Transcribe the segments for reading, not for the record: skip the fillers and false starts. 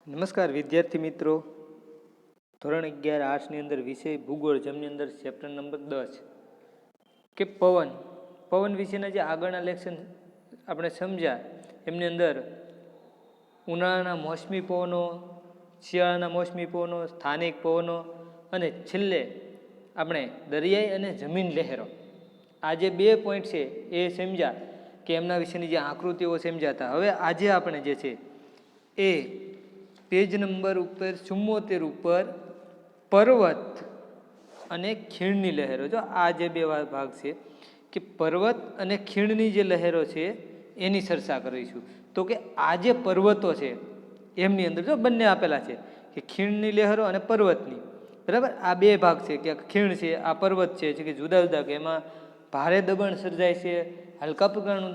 નમસ્કાર વિદ્યાર્થી મિત્રો, ધોરણ 11 આર્ટ્સની અંદર વિષય ભૂગોળ, જેમની અંદર ચેપ્ટર નંબર 10 કે પવન વિશેના જે આગળના લેક્શન આપણે સમજ્યા, એમની અંદર ઉનાળાના મોસમી પવનો, શિયાળાના મોસમી પવનો, સ્થાનિક પવનો અને છેલ્લે આપણે દરિયાઈ અને જમીન લહેરો, આ જે 2 પોઈન્ટ છે એ સમજ્યા કે એમના વિશેની જે આકૃતિઓ સમજ્યા હતા. હવે આજે આપણે જે છે એ પેજ નંબર ઉપર 74 ઉપર પર્વત અને ખીણની લહેરો, જો આ જે 2 ભાગ છે કે પર્વત અને ખીણની જે લહેરો છે એની ચર્ચા કરીશું. તો કે આ જે પર્વતો છે એમની અંદર જો બંને આપેલા છે કે ખીણની લહેરો અને પર્વતની, બરાબર. આ 2 ભાગ છે કે ખીણ છે, આ પર્વત છે કે જુદા જુદા, કે એમાં ભારે દબાણ સર્જાય છે, હલકા પ્રકારનું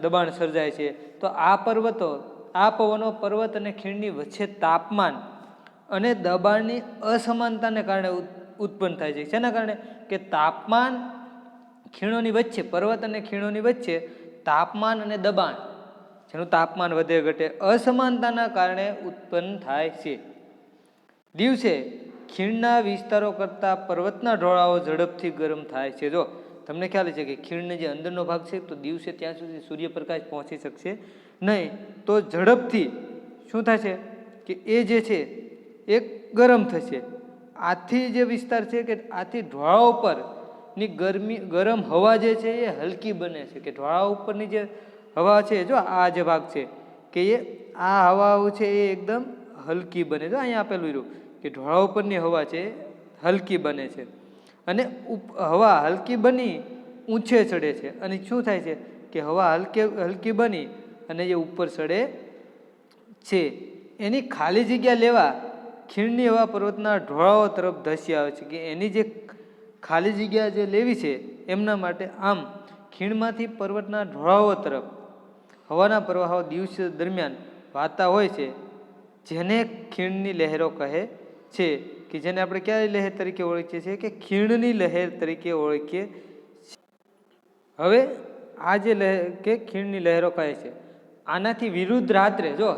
દબાણ સર્જાય છે. તો આ પર્વતો, આ પવનો પર્વત અને ખીણની વચ્ચે તાપમાન અને દબાણની અસમાનતાને કારણે ઉત્પન્ન થાય છે. શેના કારણે? કે તાપમાન ખીણોની વચ્ચે, પર્વત અને ખીણોની વચ્ચે તાપમાન અને દબાણ, જેનું તાપમાન વધે ઘટે, અસમાનતાના કારણે ઉત્પન્ન થાય છે. દિવસે ખીણના વિસ્તારો કરતાં પર્વતના ઢોળાવો ઝડપથી ગરમ થાય છે. જો તમને ખ્યાલ છે કે ખીણનો જે અંદરનો ભાગ છે તો દિવસે ત્યાં સુધી સૂર્યપ્રકાશ પહોંચી શકશે નહીં, તો ઝડપથી શું થશે કે એ જે છે એ ગરમ થશે. આથી જે વિસ્તાર છે કે આથી ઢોળાવ પરની ગરમ હવા જે છે એ હલકી બને છે. કે ઢોળાવ ઉપરની જે હવા છે, જો આ જે ભાગ છે કે આ હવાઓ છે એ એકદમ હલકી બને. જો અહીંયા આપેલું રહ્યું કે ઢોળાવ પરની હવા છે હલકી બને છે, અને હવા હલકી બની ઊંચે ચડે છે. અને શું થાય છે કે હવા હલકી બની અને જે ઉપર ચડે છે એની ખાલી જગ્યા લેવા ખીણની હવા પર્વતના ઢોળાવો તરફ ધસી આવે છે. કે એની જે ખાલી જગ્યા જે લેવી છે એમના માટે આમ ખીણમાંથી પર્વતના ઢોળાવો તરફ હવાના પ્રવાહો દિવસ દરમિયાન વાતા હોય છે, જેને ખીણની લહેરો કહે છે. કે જેને આપણે ક્યારે લહેર તરીકે ઓળખીએ છીએ? કે ખીણની લહેર તરીકે ઓળખીએ. હવે આ જે લહેર કે ખીણની લહેરો કહે છે, આનાથી વિરુદ્ધ રાત્રે, જો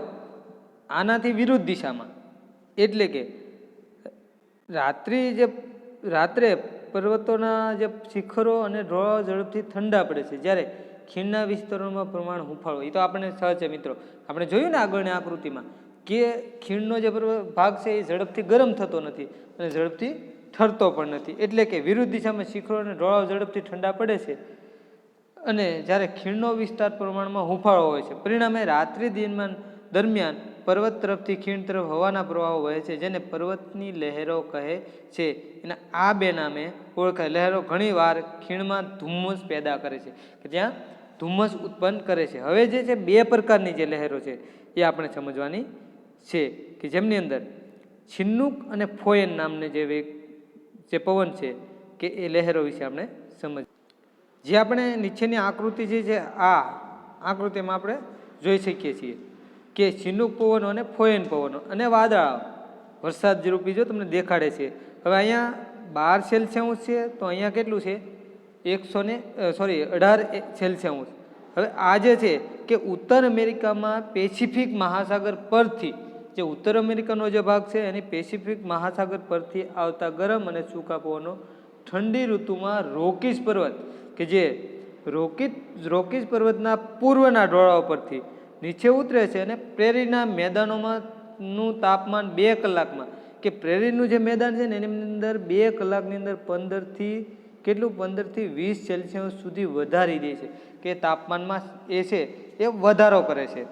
આનાથી વિરુદ્ધ દિશામાં, એટલે કે રાત્રે પર્વતોના જે શિખરો અને ઢોળાવો ઝડપથી ઠંડા પડે છે, જ્યારે ખીણના વિસ્તારોમાં પ્રમાણ હુંફાળો. એ તો આપણે સહજ છે મિત્રો, આપણે જોયું ને આગળની આકૃતિમાં કે ખીણનો જે ભાગ છે એ ઝડપથી ગરમ થતો નથી અને ઝડપથી ઠરતો પણ નથી. એટલે કે વિરુદ્ધ દિશામાં શિખરો અને ઢોળાવો ઝડપથી ઠંડા પડે છે, અને જ્યારે ખીણનો વિસ્તાર પ્રમાણમાં હુંફાળો હોય છે. પરિણામે રાત્રિ દરમિયાન પર્વત તરફથી ખીણ તરફ હવાના પ્રવાહો વહે છે, જેને પર્વતની લહેરો કહે છે. એના આ 2 નામે ઓળખાય. લહેરો ઘણી વાર ખીણમાં ધુમ્મસ પેદા કરે છે, કે ત્યાં ધુમ્મસ ઉત્પન્ન કરે છે. હવે જે છે 2 પ્રકારની જે લહેરો છે એ આપણે સમજવાની છે, કે જેમની અંદર છિન્નુક અને ફોયન નામને જે પવન છે કે એ લહેરો વિશે આપણે સમજ. જે આપણે નીચેની આકૃતિ જે છે આ આકૃતિમાં આપણે જોઈ શકીએ છીએ કે છિન્નુક પવનો અને ફોયન પવનો અને વાદળાઓ વરસાદ રૂપી જો તમને દેખાડે છે. હવે અહીંયા 12 સેલ્સિયસ છે, તો અહીંયા કેટલું છે? 18 સેલ્સિયસ. હવે આ જે છે કે ઉત્તર અમેરિકામાં પેસિફિક મહાસાગર પરથી, જે ઉત્તર અમેરિકાનો જે ભાગ છે એની પેસિફિક મહાસાગર પરથી આવતા ગરમ અને સૂકા પવનો ઠંડી ઋતુમાં રોકીઝ પર્વત, કે જે રોકીઝ પર્વતના પૂર્વના ઢોળાવ પરથી નીચે ઉતરે છે, અને પ્રેરીના મેદાનોમાંનું તાપમાન 2 કલાકમાં, કે પ્રેરીનું જે મેદાન છે ને એની અંદર 2 કલાકની અંદર 15 થી 20 સેલ્સિયસ સુધી વધારી દે છે, કે તાપમાનમાં એ છે એ વધારો કરે છે.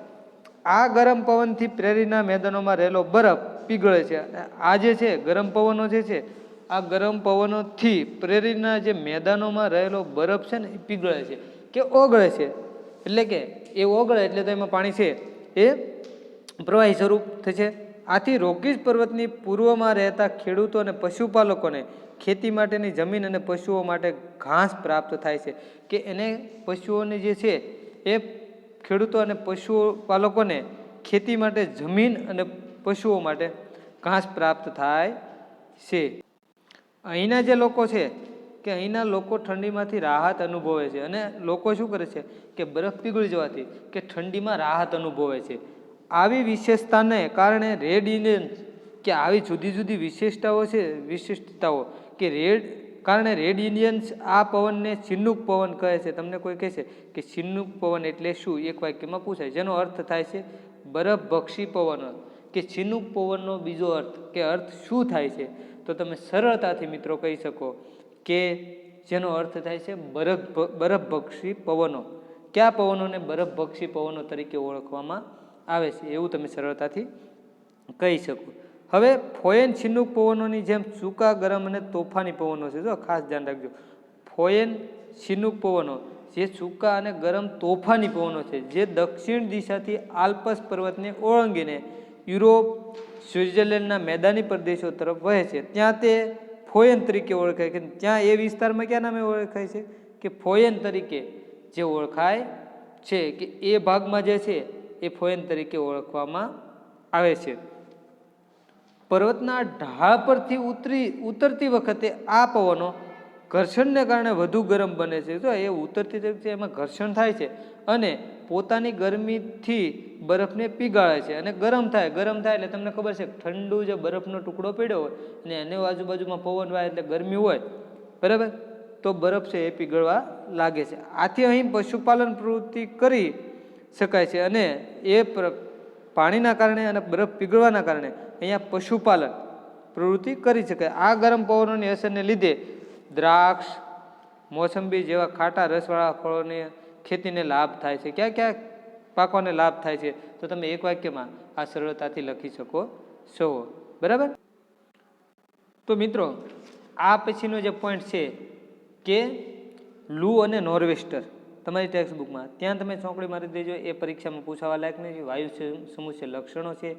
આ ગરમ પવનથી પ્રેરીના મેદાનોમાં રહેલો બરફ પીગળે છે. આ જે છે ગરમ પવનો જે છે, આ ગરમ પવનોથી પ્રેરીના જે મેદાનોમાં રહેલો બરફ છે ને એ પીગળે છે, કે ઓગળે છે. એટલે કે એ ઓગળે એટલે તો એમાં પાણી છે એ પ્રવાહી સ્વરૂપ થશે. આથી રોકીઝ પર્વતની પૂર્વમાં રહેતા ખેડૂતો અને પશુપાલકોને ખેતી માટેની જમીન અને પશુઓ માટે ઘાસ પ્રાપ્ત થાય છે. કે એને પશુઓને જે છે એ ખેડૂતો અને પશુપાલકોને ખેતી માટે જમીન અને પશુઓ માટે ઘાસ પ્રાપ્ત થાય છે. અહીંના જે લોકો છે કે અહીંના લોકો ઠંડીમાંથી રાહત અનુભવે છે, અને લોકો શું કરે છે કે બરફ પીગળી જવાથી કે ઠંડીમાં રાહત અનુભવે છે. આવી વિશેષતાને કારણે રેડ ઇન્ડિયન્સ કે આવી જુદી જુદી વિશિષ્ટતાઓ કે કારણે રેડ ઇન્ડિયન્સ આ પવનને ચિનુક પવન કહે છે. તમને કોઈ કહેશે કે ચિનુક પવન એટલે શું? એક વાક્યમાં પૂછાય, જેનો અર્થ થાય છે બરફભક્ષી પવન. કે ચિનુક પવનનો બીજો અર્થ શું થાય છે? તો તમે સરળતાથી મિત્રો કહી શકો કે જેનો અર્થ થાય છે બરફભક્ષી પવનો. કયા પવનોને બરફભક્ષી પવનો તરીકે ઓળખવામાં આવે છે એવું તમે સરળતાથી કહી શકો. હવે ફોયન ચિનુક પવનોની જેમ સૂકા, ગરમ અને તોફાની પવનો છે. જો ખાસ ધ્યાન રાખજો, ફોયન ચિનુક પવનો જે સૂકા અને ગરમ તોફાની પવનો છે, જે દક્ષિણ દિશાથી આલ્પ્સ પર્વતને ઓળંગીને યુરોપ, સ્વિટ્ઝરલેન્ડના મેદાની પ્રદેશો તરફ વહે છે, ત્યાં તે ફોયન તરીકે ઓળખાય છે. ત્યાં એ વિસ્તારમાં કયા નામે ઓળખાય છે? કે ફોયન તરીકે જે ઓળખાય છે, કે એ ભાગમાં જે છે એ ફોયન તરીકે ઓળખવામાં આવે છે. પર્વતના ઢાળ પરથી ઉતરતી વખતે આ પવનો ઘર્ષણને કારણે વધુ ગરમ બને છે. તો એ ઉતરતી વખતે એમાં ઘર્ષણ થાય છે અને પોતાની ગરમીથી બરફને પીગાળે છે અને ગરમ થાય એટલે તમને ખબર છે ઠંડુ જે બરફનો ટુકડો પડ્યો હોય અને એને આજુબાજુમાં પવન વાય એટલે ગરમી હોય, બરાબર, તો બરફ છે એ પીગળવા લાગે છે. આથી અહીં પશુપાલન પ્રવૃત્તિ કરી શકાય છે અને એ પાણીના કારણે અને બરફ પીગળવાના કારણે અહીંયા પશુપાલન પ્રવૃત્તિ કરી શકાય. આ ગરમ પવનોની અસરને લીધે દ્રાક્ષ, મોસંબી જેવા ખાટા રસવાળા ફળોની ખેતીને લાભ થાય છે. ક્યાં ક્યાં પાકોને લાભ થાય છે? તો તમે એક વાક્યમાં આ સરળતાથી લખી શકો છો, બરાબર. તો મિત્રો આ પછીનો જે પોઈન્ટ છે કે લૂ અને નોર્વેસ્ટર તમારી ટેક્સ્ટ બુકમાં ત્યાં તમે ચોકડી મારી દેજો. એ પરીક્ષામાં પૂછાવા લાયક નહીં. વાયુ સમુચ્ય લક્ષણો છે,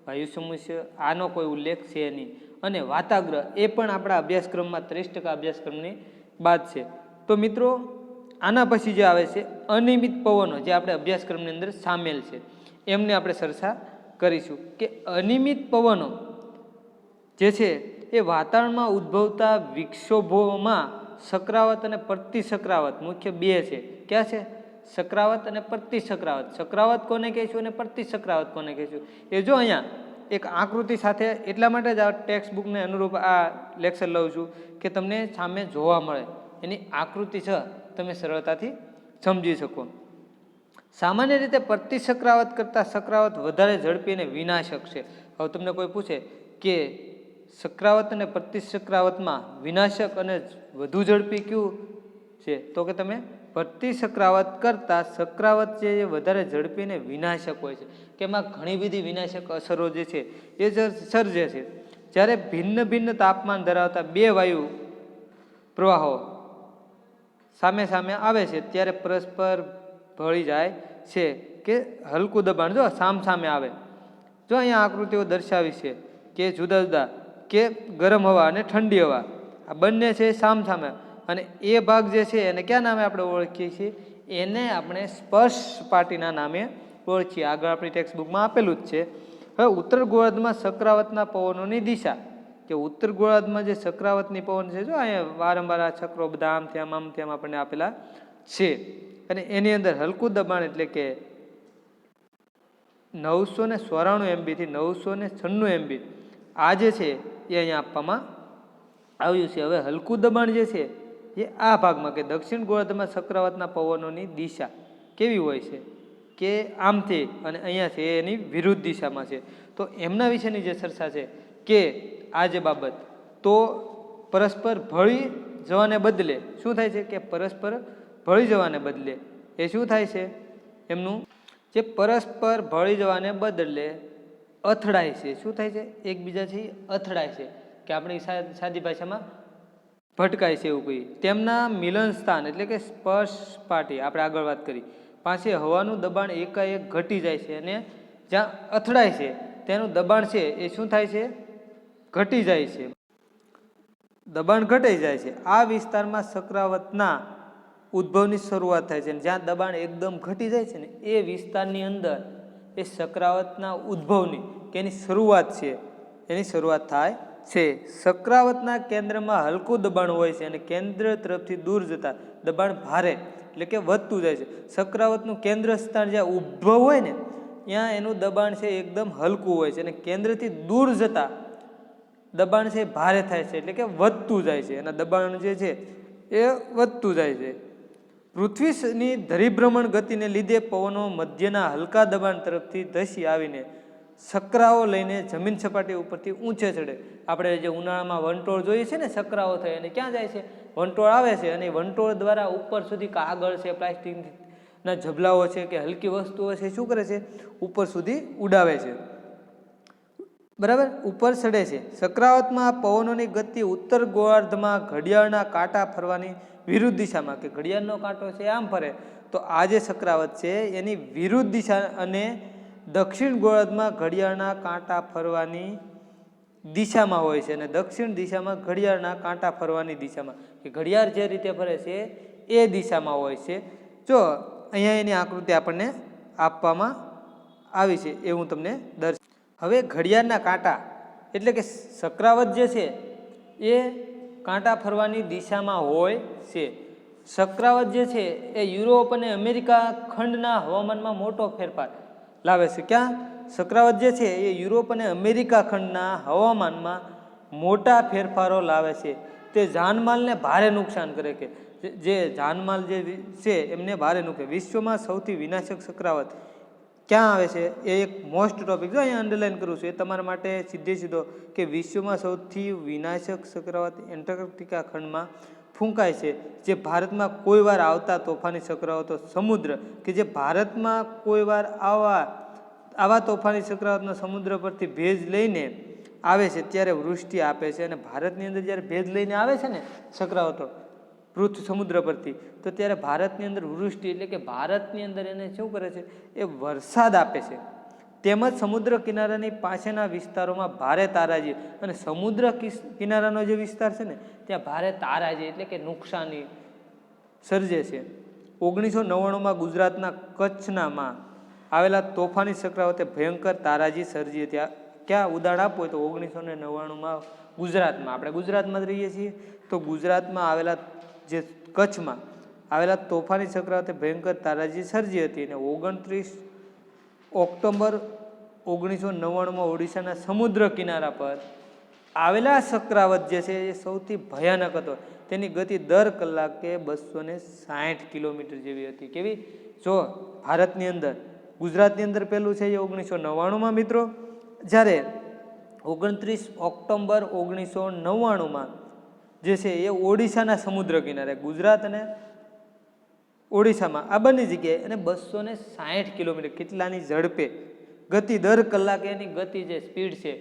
વાયુ સમુચ્ય આનો કોઈ ઉલ્લેખ છે નહીં. અને વાતાગ્રહ એ પણ આપણા અભ્યાસક્રમમાં 30% અભ્યાસક્રમની બાદ છે. તો મિત્રો આના પછી જે આવે છે અનિયમિત પવનો, જે આપણે અભ્યાસક્રમની અંદર સામેલ છે, એમને આપણે ચર્ચા કરીશું. કે અનિયમિત પવનો જે છે એ વાતાવરણમાં ઉદ્ભવતા વિક્ષોભોમાં ચક્રાવત અને પ્રતિચક્રાવત મુખ્ય બે છે. ક્યાં છે? ચક્રાવત અને પ્રતિચક્રાવત. ચક્રાવત કોને કહીશું અને પ્રતિચક્રાવત કોને કહીશું એ જો અહીંયા એક આકૃતિ સાથે એટલા માટે જ આ ટેક્સ્ટ બુકને અનુરૂપ આ લેક્ચર લઉં છું કે તમને સામે જોવા મળે, એની આકૃતિ છે, તમે સરળતાથી સમજી શકો. સામાન્ય રીતે પ્રતિચક્રાવત કરતાં ચક્રાવત વધારે ઝડપી અને વિનાશક છે. હવે તમને કોઈ પૂછે કે ચક્રાવત અને પ્રતિચક્રાવતમાં વિનાશક અને વધુ ઝડપી કયું છે? તો કે તમે પ્રતિચક્રાવત કરતાં ચક્રાવત જે વધારે ઝડપી અને વિનાશક હોય છે, કે એમાં ઘણી બધી વિનાશક અસરો જે છે એ સર્જે છે. જ્યારે ભિન્ન ભિન્ન તાપમાન ધરાવતા બે વાયુ પ્રવાહો સામે સામે આવે છે ત્યારે પરસ્પર ભળી જાય છે. કે હલકું દબાણ જો સામે આવે, જો અહીંયા આકૃતિઓ દર્શાવી છે કે જુદા જુદા કે ગરમ હવા અને ઠંડી હવા આ બંને છે સામે, અને એ ભાગ જે છે એને કયા નામે આપણે ઓળખીએ છીએ? એને આપણે સ્પર્શ સપાટીના નામે ઓળખીએ. આગળ આપણી ટેક્સ્ટ બુકમાં આપેલું જ છે. હવે ઉત્તર ગોળાર્ધમાં ચક્રાવતના પવનોની દિશા, કે ઉત્તર ગોળાર્ધમાં જે ચક્રાવતની પવન છે, જો અહીંયા વારંવાર આ ચક્રો બધા આમ તેમ આપણને આપેલા છે, અને એની અંદર હલકું દબાણ એટલે કે 994 MB થી 996 MB આ જે છે એ અહીંયા આપવામાં આવ્યું છે. હવે હલકું દબાણ જે છે એ આ ભાગમાં, કે દક્ષિણ ગોળાર્ધમાં ચક્રાવતના પવનોની દિશા કેવી હોય છે? કે આમથી, અને અહીંયા છે એની વિરુદ્ધ દિશામાં છે. તો એમના વિશેની જે ચર્ચા છે કે આ જે બાબત, તો પરસ્પર ભળી જવાને બદલે શું થાય છે? કે પરસ્પર ભળી જવાને બદલે એ શું થાય છે? એમનું જે પરસ્પર ભળી જવાને બદલે અથડાય છે. શું થાય છે? એકબીજાથી અથડાય છે, કે આપણી સાદી ભાષામાં ભટકાય છે એવું કહીએ. તેમના મિલન સ્થાન એટલે કે સ્પર્શ સપાટી આપણે આગળ વાત કરી પાસે હવાનું દબાણ એકાએક ઘટી જાય છે, અને જ્યાં અથડાય છે તેનું દબાણ છે એ શું થાય છે? ઘટી જાય છે, દબાણ ઘટી જાય છે. આ વિસ્તારમાં ચક્રાવતના ઉદ્ભવની શરૂઆત થાય છે. જ્યાં દબાણ એકદમ ઘટી જાય છે ને એ વિસ્તારની અંદર એ ચક્રાવતના ઉદ્ભવની કે એની શરૂઆત છે, એની શરૂઆત થાય છે. ચક્રાવતના કેન્દ્રમાં હલકું દબાણ હોય છે અને કેન્દ્ર તરફથી દૂર જતા દબાણ ભારે એટલે કે વધતું જાય છે. ચક્રાવતનું કેન્દ્ર સ્થાન જ્યાં ઉદ્ભવ હોય ને ત્યાં એનું દબાણ છે એકદમ હલકું હોય છે અને કેન્દ્રથી દૂર જતા દબાણ છે ભારે થાય છે, એટલે કે વધતું જાય છે. એના દબાણ જે છે એ વધતું જાય છે. પૃથ્વીની ધરીભ્રમણ ગતિને લીધે પવનો મધ્યના હલકા દબાણ તરફથી ધસી આવીને સકરાઓ લઈને જમીન સપાટી ઉપરથી ઊંચે ચડે. આપણે જે ઉનાળામાં વંટોળ જોઈએ છે ને, સકરાઓ થાય અને ક્યાં જાય છે? વંટોળ આવે છે અને વંટોળ દ્વારા ઉપર સુધી કાગળ છે, પ્લાસ્ટિકના ઝબલાઓ છે કે હલકી વસ્તુઓ છે, શું કરે છે? ઉપર સુધી ઉડાવે છે. બરાબર, ઉપર ચડે છે. સકરાવતમાં પવનોની ગતિ ઉત્તર ગોળાર્ધમાં ઘડિયાળના કાંટા ફરવાની વિરુદ્ધ દિશામાં, કે ઘડિયાળનો કાંટો છે આમ ફરે તો આ જે સકરાવત છે એની વિરુદ્ધ દિશા, અને દક્ષિણ ગોળાર્ધમાં ઘડિયાળના કાંટા ફરવાની દિશામાં હોય છે. અને દક્ષિણ દિશામાં ઘડિયાળના કાંટા ફરવાની દિશામાં, કે ઘડિયાળ જે રીતે ફરે છે એ દિશામાં હોય છે. જો અહીંયા એની આકૃતિ આપણને આપવામાં આવી છે એ હું તમને હવે ઘડિયાળના કાંટા એટલે કે સકરાવત જે છે એ કાંટા ફરવાની દિશામાં હોય છે. સકરાવત જે છે એ યુરોપ અને અમેરિકા ખંડના હવામાનમાં મોટો ફેરફાર લાવે છે. ક્યાં? સકરાવત જે છે એ યુરોપ અને અમેરિકા ખંડના હવામાનમાં મોટા ફેરફારો લાવે છે. તે જાનમાલને ભારે નુકસાન કરે, કે જે જાનમાલ જે છે એમને ભારે નુકસાન. વિશ્વમાં સૌથી વિનાશક સકરાવત ક્યાં આવે છે? એ એક મોસ્ટ ટોપિક, જો અહીંયા અંડરલાઈન કરું છું એ તમારા માટે સીધો કે વિશ્વમાં સૌથી વિનાશક સકરાવત એન્ટાર્કટિકા ખંડમાં ફૂંકાય છે. જે ભારતમાં કોઈ વાર આવતા તોફાની સકરાવતો સમુદ્ર, કે જે ભારતમાં કોઈ વાર આવા તોફાની સકરાવતનો સમુદ્ર પરથી ભેજ લઈને આવે છે ત્યારે વૃષ્ટિ આપે છે. અને ભારતની અંદર જ્યારે ભેજ લઈને આવે છે ને સકરાવતો સમુદ્ર પરથી, તો ત્યારે ભારતની અંદર વૃષ્ટિ એટલે કે ભારતની અંદર એને શું કરે છે? એ વરસાદ આપે છે. તેમજ સમુદ્ર કિનારાની પાસેના વિસ્તારોમાં ભારે તારાજી, અને સમુદ્ર કિનારાનો જે વિસ્તાર છે ને ત્યાં ભારે તારાજી એટલે કે નુકસાની સર્જે છે. 1999માં ગુજરાતના કચ્છનામાં આવેલા તોફાની સકરાવતે ભયંકર તારાજી સર્જી હતી. ક્યાં ઉદાહરણ આપવું હોય તો 1999માં ગુજરાતમાં, આપણે ગુજરાતમાં જ રહીએ છીએ, તો ગુજરાતમાં આવેલા જે કચ્છમાં આવેલા તોફાની સકરાવતે ભયંકર તારાજી સર્જી હતી. અને 29 ઓક્ટોબર 1999માં ઓડિશાના સમુદ્ર કિનારા પર આવેલા સકરાવત જે છે એ સૌથી ભયાનક હતો. તેની ગતિ દર કલાકે 260 કિલોમીટર જેવી હતી. કેવી? જો ભારતની અંદર, ગુજરાતની અંદર પેલું છે એ 1999માં મિત્રો, જ્યારે 29 ઓક્ટોબર 1999માં જે છે એ ઓડિશાના સમુદ્ર કિનારે, ગુજરાત અને ઓડિશામાં આ બંને જગ્યાએ, અને 260 કિલોમીટર કેટલાની ઝડપે ગતિ દર કલાકે એની ગતિ જે સ્પીડ છે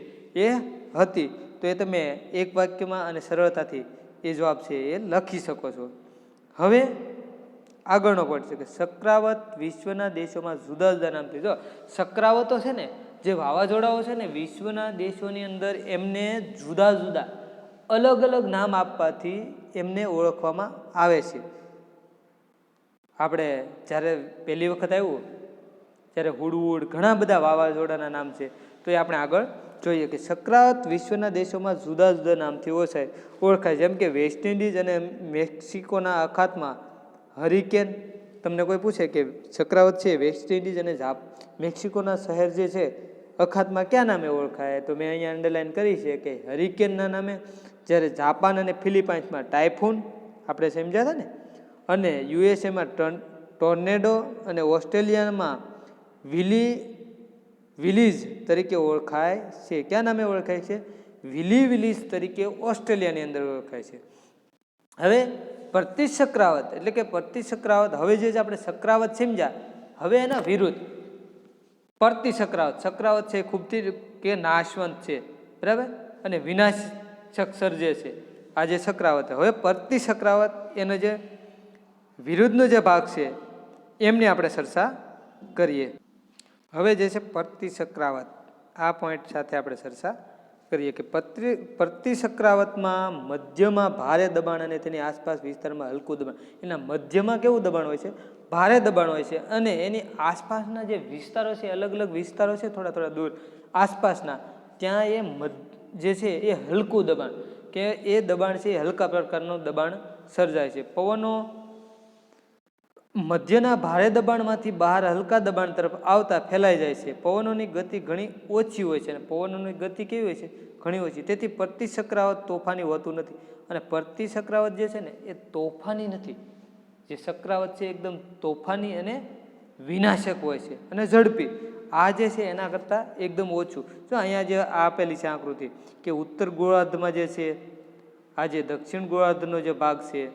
એ હતી. તો એ તમે એક વાક્યમાં અને સરળતાથી એ જવાબ છે એ લખી શકો છો. હવે આગળનો પોઈન્ટ છે કે સકરાવત વિશ્વના દેશોમાં જુદા જુદા નામથી, જો સકરાવતો છે ને જે વાવાઝોડાઓ છે ને વિશ્વના દેશોની અંદર એમને જુદા જુદા અલગ અલગ નામ આપવાથી એમને ઓળખવામાં આવે છે. આપણે જ્યારે પહેલી વખત આવ્યું ત્યારે હુડવુડ, ઘણા બધા વાવાઝોડાના નામ છે, તો એ આપણે આગળ જોઈએ કે સકરાવત વિશ્વના દેશોમાં જુદા જુદા નામથી ઓળખાય. જેમ કે વેસ્ટ ઇન્ડિઝ અને મેક્સિકોના અખાતમાં હરિકેન. તમને કોઈ પૂછે કે સકરાવત છે વેસ્ટ ઇન્ડિઝ અને મેક્સિકોના શહેર જે છે અખાતમાં ક્યાં નામે ઓળખાય, તો મેં અહીંયા અંડરલાઈન કરી છે કે હરિકેનના નામે. જ્યારે જાપાન અને ફિલિપાઇન્સમાં ટાઇફૂન, આપણે સમજ્યા હતા ને, અને યુએસએમાં ટોર્નેડો, અને ઓસ્ટ્રેલિયામાં વિલીઝ તરીકે ઓળખાય છે. ક્યાં નામે ઓળખાય છે? વિલીઝ તરીકે ઓસ્ટ્રેલિયાની અંદર ઓળખાય છે. હવે પ્રતિસકરાવત એટલે કે પ્રતિસકરાવત, હવે જે આપણે સકરાવત સમજ્યા, હવે એના વિરુદ્ધ પ્રતિસકરાવત. સકરાવત છે ખૂબ કે નાશવંત છે, બરાબર, અને વિનાશક સર્જે છે આ જે સકરાવત. હવે પ્રતિસકરાવત એનો જે વિરુદ્ધનો જે ભાગ છે એમની આપણે ચર્ચા કરીએ. હવે જે છે પ્રતિસકરાવત, આ પોઈન્ટ સાથે આપણે ચર્ચા કરીએ કે પ્રતિસકરાવતમાં મધ્યમાં ભારે દબાણ અને તેની આસપાસ વિસ્તારમાં હલકું દબાણ. એના મધ્યમાં કેવું દબાણ હોય છે? ભારે દબાણ હોય છે. અને એની આસપાસના જે વિસ્તારો છે, અલગ અલગ વિસ્તારો છે થોડા થોડા દૂર આસપાસના, ત્યાં એ જે છે એ હલકું દબાણ, કે એ દબાણ છે એ હલકા પ્રકારનું દબાણ સર્જાય છે. પવનો મધ્યના ભારે દબાણમાંથી બહાર હલકા દબાણ તરફ આવતા ફેલાઈ જાય છે. પવનોની ગતિ ઘણી ઓછી હોય છે અને પવનોની ગતિ કેવી હોય છે? ઘણી ઓછી. તેથી પ્રતિચક્રાવત તોફાની હોતું નથી. અને પ્રતિચક્રાવત જે છે ને એ તોફાની નથી. જે ચક્રાવત છે એકદમ તોફાની અને વિનાશક હોય છે અને ઝડપી. આ જે છે એના કરતાં એકદમ ઓછું. જો અહીંયા જે આપેલી છે આકૃતિ કે ઉત્તર ગોળાર્ધમાં જે છે, આ જે દક્ષિણ ગોળાર્ધનો જે ભાગ છે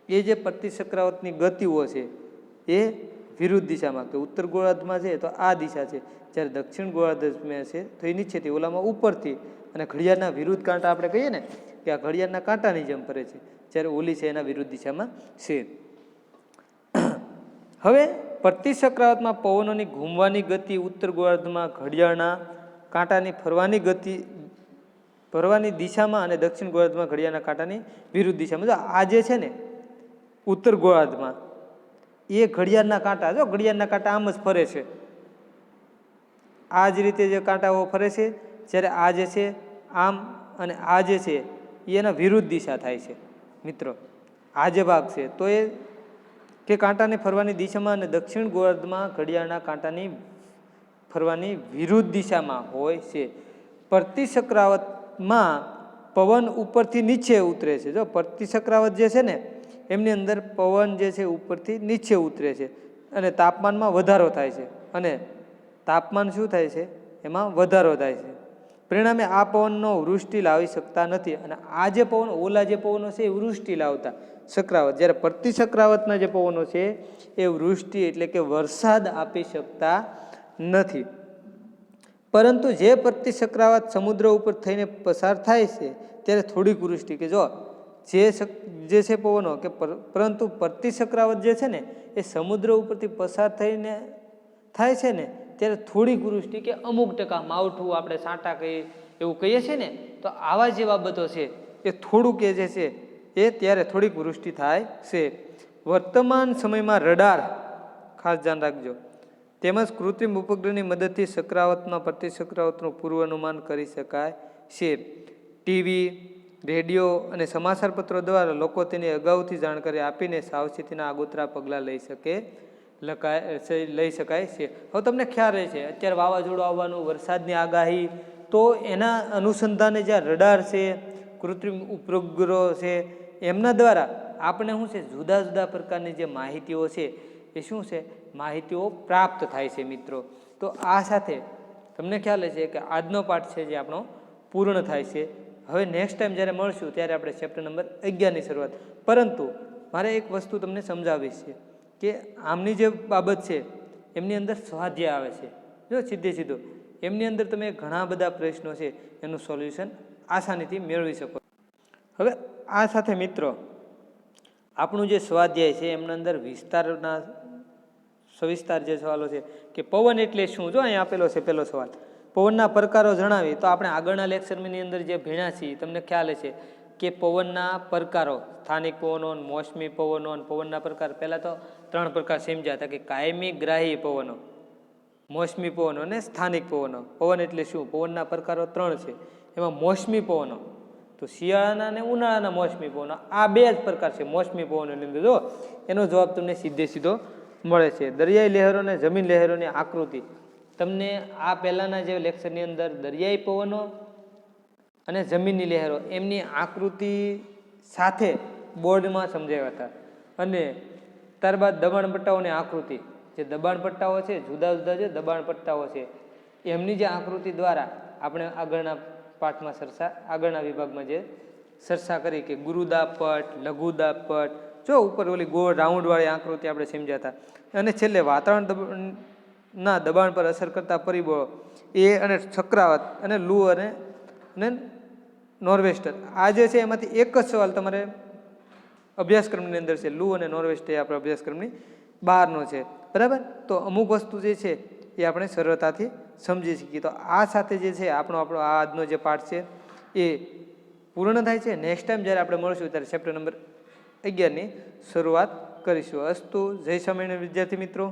એ જે પ્રતિચક્રાવતની ગતિઓ છે એ વિરુદ્ધ દિશામાં, કે ઉત્તર ગોળાર્ધમાં છે તો આ દિશા છે, જ્યારે દક્ષિણ ગોળાર્ધમાં છે તો એ નીચેથી, ઓલામાં ઉપરથી. અને ઘડિયાળના વિરુદ્ધ કાંટા આપણે કહીએ ને કે આ ઘડિયાળના કાંટાની જેમ ફરે છે, જ્યારે ઓલી છે એના વિરુદ્ધ દિશામાં છે. હવે પ્રતિચક્રાવતમાં પવનોની ઘૂમવાની ગતિ ઉત્તર ગોળાર્ધમાં ઘડિયાળના કાંટાની ફરવાની દિશામાં અને દક્ષિણ ગોળાર્ધમાં ઘડિયાળના કાંટાની વિરુદ્ધ દિશામાં. જો આ જે છે ને ઉત્તર ગોળાર્ધમાં એ ઘડિયાળના કાંટા, જો ઘડિયાળના કાંટા આમ જ ફરે છે, આ જ રીતે જે કાંટાઓ ફરે છે, જ્યારે આ જે છે આમ અને આ જે છે એના વિરુદ્ધ દિશા થાય છે મિત્રો. આ જે ભાગ છે તો એ કે કાંટાને ફરવાની દિશામાં અને દક્ષિણ ગોળાર્ધમાં ઘડિયાળના કાંટાની ફરવાની વિરુદ્ધ દિશામાં હોય છે. પ્રતિચક્રાવતમાં પવન ઉપરથી નીચે ઉતરે છે. જો પ્રતિચક્રાવત જે છે ને એમની અંદર પવન જે છે ઉપરથી નીચે ઉતરે છે અને તાપમાનમાં વધારો થાય છે, અને તાપમાન શું થાય છે એમાં વધારો થાય છે. પરિણામે આ પવનનો વૃષ્ટિ લાવી શકતા નથી. અને આ જે પવન, ઓલા જે પવનો છે એ વૃષ્ટિ લાવતા ચક્રાવત, જ્યારે પ્રતિચક્રાવતના જે પવનો છે એ વૃષ્ટિ એટલે કે વરસાદ આપી શકતા નથી. પરંતુ જે પ્રતિચક્રાવત સમુદ્ર ઉપર થઈને પસાર થાય છે ત્યારે થોડીક વૃષ્ટિ, કે જો જે છે પવનો કે પરંતુ પ્રતિચક્રાવત જે છે ને એ સમુદ્ર ઉપરથી પસાર થઈને થાય છે ને ત્યારે થોડીક વૃષ્ટિ કે અમુક ટકા માવઠું, આપણે સાંટા કહીએ એવું કહીએ છીએ ને, તો આવા જે બાબતો છે એ થોડુંક એ જે છે એ ત્યારે થોડીક વૃષ્ટિ થાય છે. વર્તમાન સમયમાં રડાર, ખાસ ધ્યાન રાખજો, તેમજ કૃત્રિમ ઉપગ્રહની મદદથી ચક્રાવતમાં પ્રતિચક્રાવતનું પૂર્વાનુમાન કરી શકાય છે. ટીવી, રેડિયો અને સમાચાર પત્રો દ્વારા લોકો તેની અગાઉથી જાણકારી આપીને સાવચેતીના આગોતરા પગલાં લઈ શકાય છે. હવે તમને ખ્યાલ રહે છે અત્યારે વાવાઝોડું આવવાનું, વરસાદની આગાહી, તો એના અનુસંધાને જ્યાં રડાર છે, કૃત્રિમ ઉપગ્રહો છે, એમના દ્વારા આપણે શું છે જુદા જુદા પ્રકારની જે માહિતીઓ છે એ શું છે માહિતીઓ પ્રાપ્ત થાય છે મિત્રો. તો આ સાથે તમને ખ્યાલ છે કે આજનો પાઠ છે જે આપણો પૂર્ણ થાય છે. હવે નેક્સ્ટ ટાઈમ જ્યારે મળશું ત્યારે આપણે ચેપ્ટર નંબર 11ની શરૂઆત. પરંતુ મારે એક વસ્તુ તમને સમજાવીશ છે કે આમની જે બાબત છે એમની અંદર સ્વાધ્યાય આવે છે. જો સીધો એમની અંદર તમે ઘણા બધા પ્રશ્નો છે એનું સોલ્યુશન આસાનીથી મેળવી શકો. હવે આ સાથે મિત્રો આપણું જે સ્વાધ્યાય છે એમના અંદર સવિસ્તાર જે સવાલો છે કે પવન એટલે શું, જો અહીંયા આપેલો છે પહેલો સવાલ, પવનના પ્રકારો જણાવી. તો આપણે આગળના લેક્ચરની અંદર જે ભણ્યા છીએ તમને ખ્યાલ છે કે પવનના પ્રકારો, સ્થાનિક પવનો, મોસમી પવનો, પવનના પ્રકાર. પહેલાં તો 3 પ્રકાર સમજ્યા હતા કે કાયમી ગ્રાહી પવનો, મોસમી પવનો અને સ્થાનિક પવનો. પવન એટલે શું? પવનના પ્રકારો 3 છે. એમાં મોસમી પવનો તો શિયાળાના અને ઉનાળાના મોસમી પવનો, આ 2 જ પ્રકાર છે મોસમી પવનોની અંદર. જો એનો જવાબ તમને સીધો મળે છે. દરિયાઈ લહેરો અને જમીન લહેરોની આકૃતિ તમને આ પહેલાંના જે લેક્ચરની અંદર દરિયાઈ પવનો અને જમીનની લહેરો એમની આકૃતિ સાથે બોર્ડમાં સમજાવ્યા હતા. અને ત્યારબાદ દબાણ પટ્ટાઓની આકૃતિ, જે દબાણ પટ્ટાઓ છે, જુદા જુદા જે દબાણ પટ્ટાઓ છે એમની જે આકૃતિ દ્વારા આપણે આગળના પાઠમાં આગળના વિભાગમાં જે ચર્ચા કરી કે ગુરુદાબ પટ, લઘુદાબ પટ, જો ઉપર ઓલી ગોળ રાઉન્ડવાળી આકૃતિ આપણે સમજ્યા હતા. અને છેલ્લે વાતાવરણના દબાણ પર અસર કરતા પરિબળો એ અને ચક્રાવત અને લૂ અને નોર્વેસ્ટર. આ જે છે એમાંથી એક જ સવાલ તમારે અભ્યાસક્રમની અંદર છે. લૂ અને નોર્વેસ્ટર એ આપણા અભ્યાસક્રમની બહારનો છે, બરાબર. તો અમુક વસ્તુ જે છે એ આપણે સરળતાથી સમજી શકીએ. તો આ સાથે જે છે આપણો આજનો જે પાઠ છે એ પૂર્ણ થાય છે. નેક્સ્ટ ટાઈમ જ્યારે આપણે મળશું ત્યારે ચેપ્ટર નંબર 11ની શરૂઆત કરીશું. અસ્તુ. જય સ્વામિનારાયણ વિદ્યાર્થી મિત્રો.